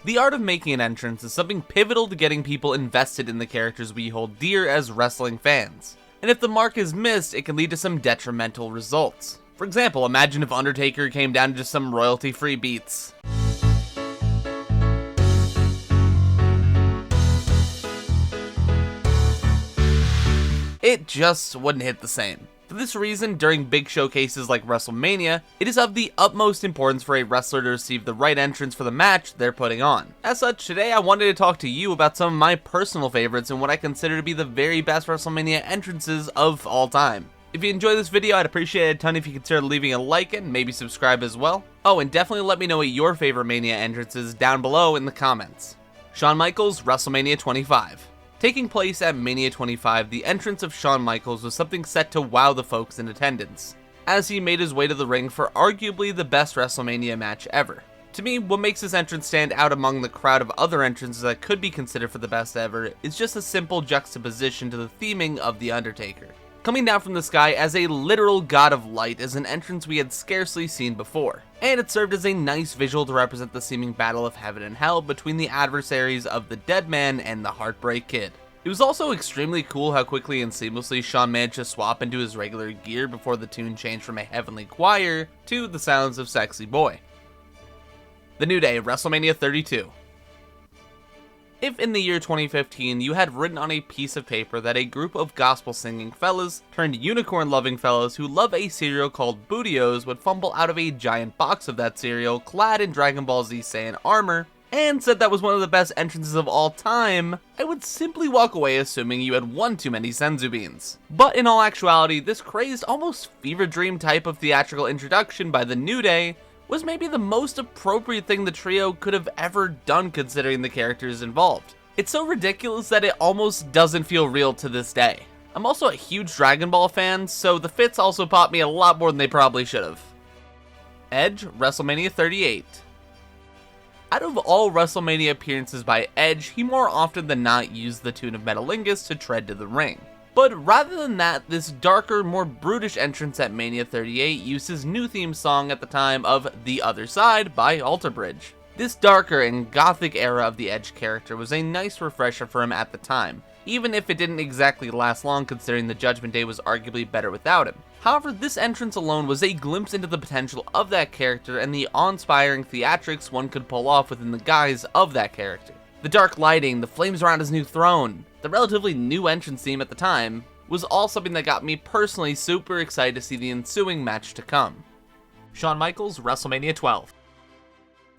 The art of making an entrance is something pivotal to getting people invested in the characters we hold dear as wrestling fans. And if the mark is missed, it can lead to some detrimental results. For example, imagine if Undertaker came down to just some royalty-free beats. It just wouldn't hit the same. For this reason, during big showcases like Wrestlemania, it is of the utmost importance for a wrestler to receive the right entrance for the match they're putting on. As such, today I wanted to talk to you about some of my personal favorites and what I consider to be the very best Wrestlemania entrances of all time. If you enjoyed this video, I'd appreciate it a ton if you consider leaving a like and maybe subscribe as well. Oh, and definitely let me know what your favorite Mania entrances down below in the comments. Shawn Michaels, Wrestlemania 25. Taking place at Mania 25, the entrance of Shawn Michaels was something set to wow the folks in attendance, as he made his way to the ring for arguably the best WrestleMania match ever. To me, what makes this entrance stand out among the crowd of other entrances that could be considered for the best ever is just a simple juxtaposition to the theming of The Undertaker. Coming down from the sky as a literal god of light is an entrance we had scarcely seen before, and it served as a nice visual to represent the seeming battle of heaven and hell between the adversaries of the Dead Man and the Heartbreak Kid. It was also extremely cool how quickly and seamlessly Shawn managed to swap into his regular gear before the tune changed from a heavenly choir to the sounds of Sexy Boy. The New Day, WrestleMania 32. If in the year 2015 you had written on a piece of paper that a group of gospel singing fellas turned unicorn loving fellas who love a cereal called Bootios would fumble out of a giant box of that cereal clad in Dragon Ball Z Saiyan armor, and said that was one of the best entrances of all time, I would simply walk away assuming you had one too many Senzu beans. But in all actuality, this crazed, almost fever dream type of theatrical introduction by the New Day was maybe the most appropriate thing the trio could have ever done considering the characters involved. It's so ridiculous that it almost doesn't feel real to this day. I'm also a huge Dragon Ball fan, so the fits also popped me a lot more than they probably should have. Edge, WrestleMania 38. Out of all WrestleMania appearances by Edge, he more often than not used the tune of Metalingus to tread to the ring. But rather than that, this darker, more brutish entrance at Mania 38 used his new theme song at the time of The Other Side by Alter Bridge. This darker and gothic era of the Edge character was a nice refresher for him at the time, even if it didn't exactly last long considering the Judgment Day was arguably better without him. However, this entrance alone was a glimpse into the potential of that character and the awe-inspiring theatrics one could pull off within the guise of that character. The dark lighting, the flames around his new throne, the relatively new entrance theme at the time, was all something that got me personally super excited to see the ensuing match to come. Shawn Michaels, WrestleMania 12.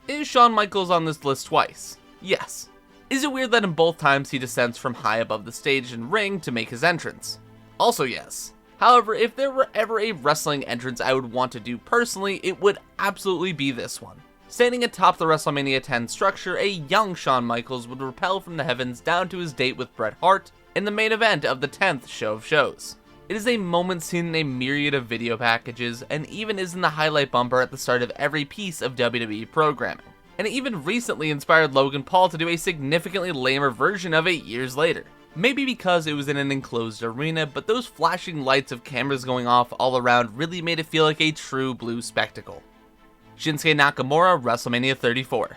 Is Shawn Michaels on this list twice? Yes. Is it weird that in both times he descends from high above the stage and ring to make his entrance? Also yes. However, if there were ever a wrestling entrance I would want to do personally, it would absolutely be this one. Standing atop the WrestleMania 10 structure, a young Shawn Michaels would rappel from the heavens down to his date with Bret Hart in the main event of the 10th show of shows. It is a moment seen in a myriad of video packages, and even is in the highlight bumper at the start of every piece of WWE programming. And it even recently inspired Logan Paul to do a significantly lamer version of it years later. Maybe because it was in an enclosed arena, but those flashing lights of cameras going off all around really made it feel like a true blue spectacle. Shinsuke Nakamura, WrestleMania 34.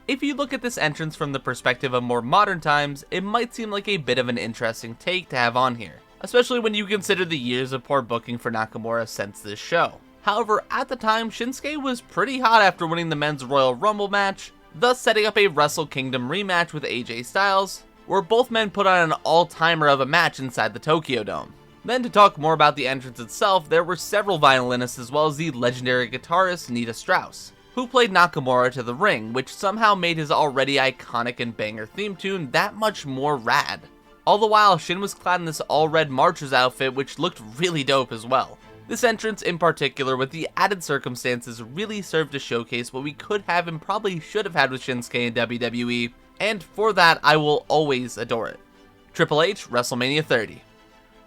If you look at this entrance from the perspective of more modern times, it might seem like a bit of an interesting take to have on here, especially when you consider the years of poor booking for Nakamura since this show. However, at the time, Shinsuke was pretty hot after winning the Men's Royal Rumble match, thus setting up a Wrestle Kingdom rematch with AJ Styles, where both men put on an all-timer of a match inside the Tokyo Dome. Then to talk more about the entrance itself, there were several violinists as well as the legendary guitarist Nita Strauss, who played Nakamura to the ring, which somehow made his already iconic and banger theme tune that much more rad. All the while, Shin was clad in this all-red Marcher's outfit, which looked really dope as well. This entrance in particular, with the added circumstances, really served to showcase what we could have and probably should have had with Shinsuke in WWE, and for that, I will always adore it. Triple H, WrestleMania 30.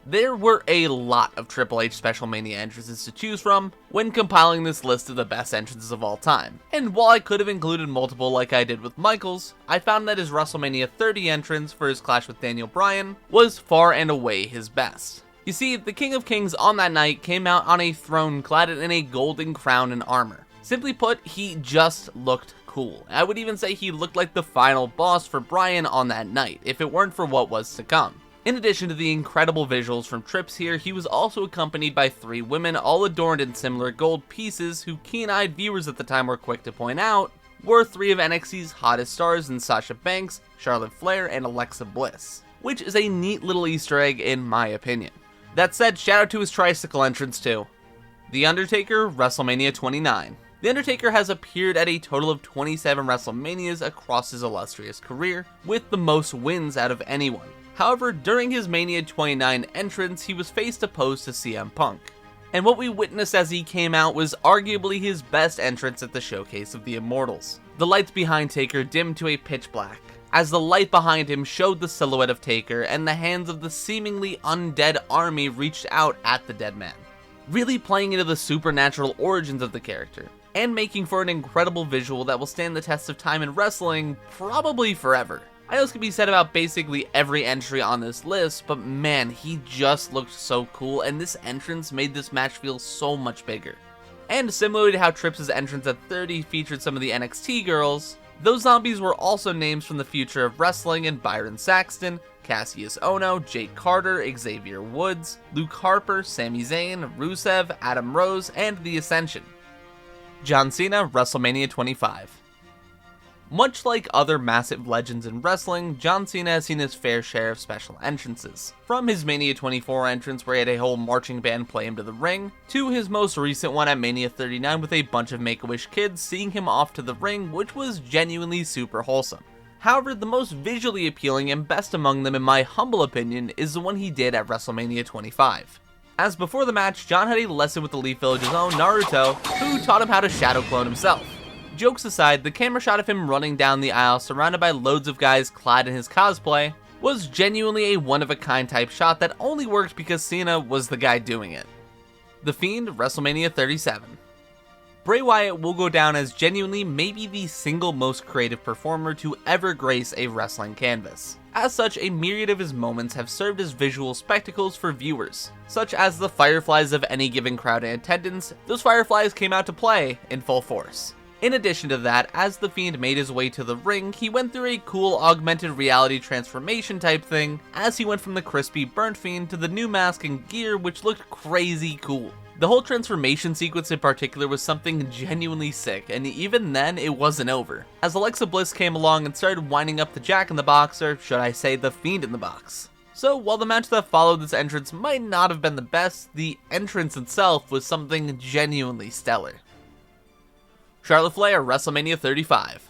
There were a lot of Triple H Special Mania entrances to choose from when compiling this list of the best entrances of all time, and while I could have included multiple like I did with Michaels, I found that his WrestleMania 30 entrance for his clash with Daniel Bryan was far and away his best. You see, the King of Kings on that night came out on a throne clad in a golden crown and armor, Simply put, he just looked cool. I would even say he looked like the final boss for Bryan on that night, if it weren't for what was to come. In addition to the incredible visuals from Trips here, he was also accompanied by 3 women all adorned in similar gold pieces who keen-eyed viewers at the time were quick to point out were 3 of NXT's hottest stars in Sasha Banks, Charlotte Flair, and Alexa Bliss, which is a neat little Easter egg in my opinion. That said, shout out to his tricycle entrance too. The Undertaker, Wrestlemania 29. The Undertaker has appeared at a total of 27 WrestleManias across his illustrious career, with the most wins out of anyone. However, during his Mania 29 entrance, he was face to pose to CM Punk. And what we witnessed as he came out was arguably his best entrance at the showcase of the Immortals. The lights behind Taker dimmed to a pitch black, as the light behind him showed the silhouette of Taker and the hands of the seemingly undead army reached out at the dead man, really playing into the supernatural origins of the character, and making for an incredible visual that will stand the test of time in wrestling probably forever. I know this can be said about basically every entry on this list, but man, he just looked so cool, and this entrance made this match feel so much bigger. And similarly to how Trips' entrance at 30 featured some of the NXT girls, those zombies were also names from the future of wrestling in Byron Saxton, Cassius Ohno, Jake Carter, Xavier Woods, Luke Harper, Sami Zayn, Rusev, Adam Rose, and The Ascension. John Cena, WrestleMania 25. Much like other massive legends in wrestling, John Cena has seen his fair share of special entrances. From his Mania 24 entrance where he had a whole marching band play him to the ring, to his most recent one at Mania 39 with a bunch of Make-A-Wish kids seeing him off to the ring, which was genuinely super wholesome. However, the most visually appealing and best among them in my humble opinion is the one he did at WrestleMania 25. As before the match, John had a lesson with the Leaf Village's own Naruto, who taught him how to shadow clone himself. Jokes aside, the camera shot of him running down the aisle surrounded by loads of guys clad in his cosplay was genuinely a one-of-a-kind type shot that only worked because Cena was the guy doing it. The Fiend, WrestleMania 37. Bray Wyatt will go down as genuinely maybe the single most creative performer to ever grace a wrestling canvas. As such, a myriad of his moments have served as visual spectacles for viewers, such as the fireflies of any given crowd in attendance. Those fireflies came out to play in full force. In addition to that, as The Fiend made his way to the ring, he went through a cool augmented reality transformation type thing, as he went from the crispy burnt Fiend to the new mask and gear, which looked crazy cool. The whole transformation sequence in particular was something genuinely sick, and even then, it wasn't over, as Alexa Bliss came along and started winding up the Jack in the Box, or should I say the Fiend in the Box. So while the match that followed this entrance might not have been the best, the entrance itself was something genuinely stellar. Charlotte Flair, WrestleMania 35.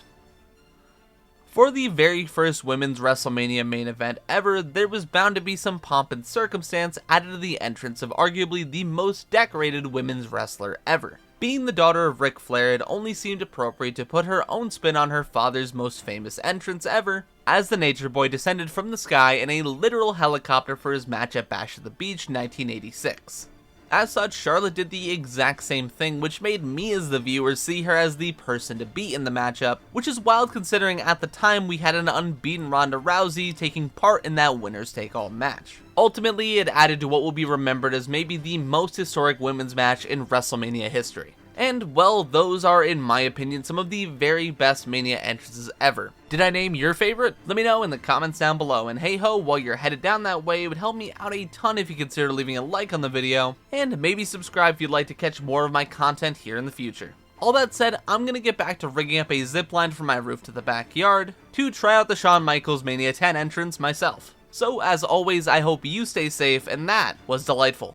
For the very first women's WrestleMania main event ever, there was bound to be some pomp and circumstance added to the entrance of arguably the most decorated women's wrestler ever. Being the daughter of Ric Flair, it only seemed appropriate to put her own spin on her father's most famous entrance ever, as the Nature Boy descended from the sky in a literal helicopter for his match at Bash at the Beach 1986. As such, Charlotte did the exact same thing, which made me as the viewer see her as the person to beat in the matchup, which is wild considering at the time we had an unbeaten Ronda Rousey taking part in that winners take all match. Ultimately, it added to what will be remembered as maybe the most historic women's match in WrestleMania history. And well, those are, in my opinion, some of the very best Mania entrances ever. Did I name your favorite? Let me know in the comments down below, and hey ho, while you're headed down that way, it would help me out a ton if you consider leaving a like on the video, and maybe subscribe if you'd like to catch more of my content here in the future. All that said, I'm gonna get back to rigging up a zipline from my roof to the backyard to try out the Shawn Michaels Mania 10 entrance myself. So as always, I hope you stay safe, and that was Dylightful.